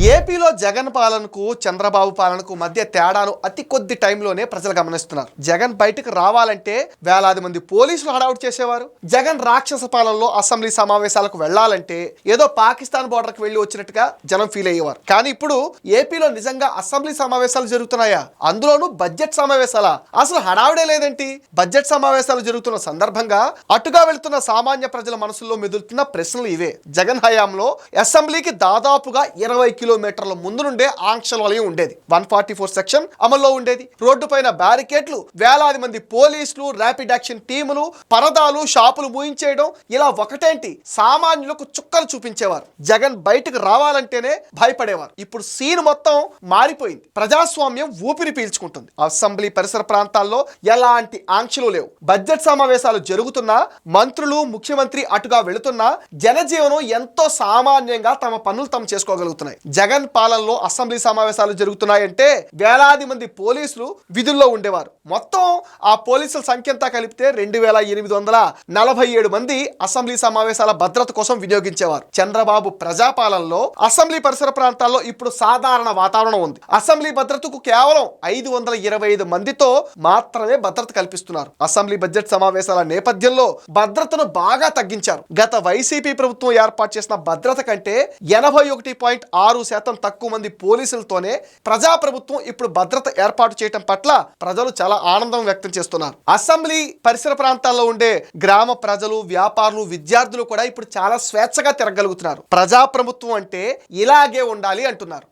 ఏపీలో జగన్ పాలనకు చంద్రబాబు పాలనకు మధ్య తేడాను అతి కొద్ది టైంలోనే ప్రజలు గమనిస్తున్నారు. జగన్ బయటకు రావాలంటే వేలాది మంది పోలీసులు హడావుడి చేసేవారు. జగన్ రాక్షస పాలనలో అసెంబ్లీ సమావేశాలకు వెళ్లాలంటే ఏదో పాకిస్తాన్ బోర్డర్కి వెళ్లి వచ్చినట్టుగా జనం ఫీల్ అయ్యేవారు. కానీ ఇప్పుడు ఏపీలో నిజంగా అసెంబ్లీ సమావేశాలు జరుగుతున్నాయా? అందులోనూ బడ్జెట్ సమావేశాలా? అసలు హడావుడే లేదేంటి? బడ్జెట్ సమావేశాలు జరుగుతున్న సందర్భంగా అటుగా వెళ్తున్న సామాన్య ప్రజల మనసుల్లో మెదులుతున్న ప్రశ్నలు ఇవే. జగన్ హయాంలో అసెంబ్లీకి దాదాపుగా 20 కిలోమీటర్ల ముందు నుండే ఆంక్షల వలయం ఉండేది. 144 సెక్షన్ అమల్లో ఉండేది. రోడ్డు పైన బ్యారికేడ్లు, వేలాది మంది పోలీసులు, ర్యాపిడ్ యాక్షన్ టీములు, పరదాలు, షాపులు మూయించేయడం, ఇలా ఒకటేంటి సామాన్యులకు చుక్కలు చూపించేవారు. జగన్ బయటకు రావాలంటేనే భయపడేవారు. ఇప్పుడు సీన్ మొత్తం మారిపోయింది. ప్రజాస్వామ్యం ఊపిరి పీల్చుకుంటుంది. అసెంబ్లీ పరిసర ప్రాంతాల్లో ఎలాంటి ఆంక్షలు లేవు. బడ్జెట్ సమావేశాలు జరుగుతున్నా, మంత్రులు, ముఖ్యమంత్రి అటుగా వెళుతున్నా జనజీవనం ఎంతో సామాన్యంగా తమ పనులు తాము చేసుకోగలుగుతున్నాయి. జగన్ పాలనలో అసెంబ్లీ సమావేశాలు జరుగుతున్నాయంటే వేలాది మంది పోలీసులు విధుల్లో ఉండేవారు. మొత్తం ఆ పోలీసుల సంఖ్య అంతా కలిపితే 2847 మంది అసెంబ్లీ సమావేశాల భద్రత కోసం వినియోగించేవారు. చంద్రబాబు ప్రజాపాలనలో అసెంబ్లీ పరిసర ప్రాంతాల్లో ఇప్పుడు సాధారణ వాతావరణం ఉంది. అసెంబ్లీ భద్రతకు కేవలం 525 మందితో మాత్రమే భద్రత కల్పిస్తున్నారు. అసెంబ్లీ బడ్జెట్ సమావేశాల నేపథ్యంలో భద్రతను బాగా తగ్గించారు. గత వైసీపీ ప్రభుత్వం ఏర్పాటు చేసిన భద్రత కంటే 81.6% తక్కువ మంది పోలీసులతోనే ప్రజాప్రభుత్వం ఇప్పుడు భద్రత ఏర్పాటు చేయడం పట్ల ప్రజలు చాలా ఆనందం వ్యక్తం చేస్తున్నారు. అసెంబ్లీ పరిసర ప్రాంతాల్లో ఉండే గ్రామ ప్రజలు, వ్యాపారులు, విద్యార్థులు కూడా ఇప్పుడు చాలా స్వేచ్ఛగా తిరగలుగుతున్నారు. ప్రజాప్రభుత్వం అంటే ఇలాగే ఉండాలి అంటున్నారు.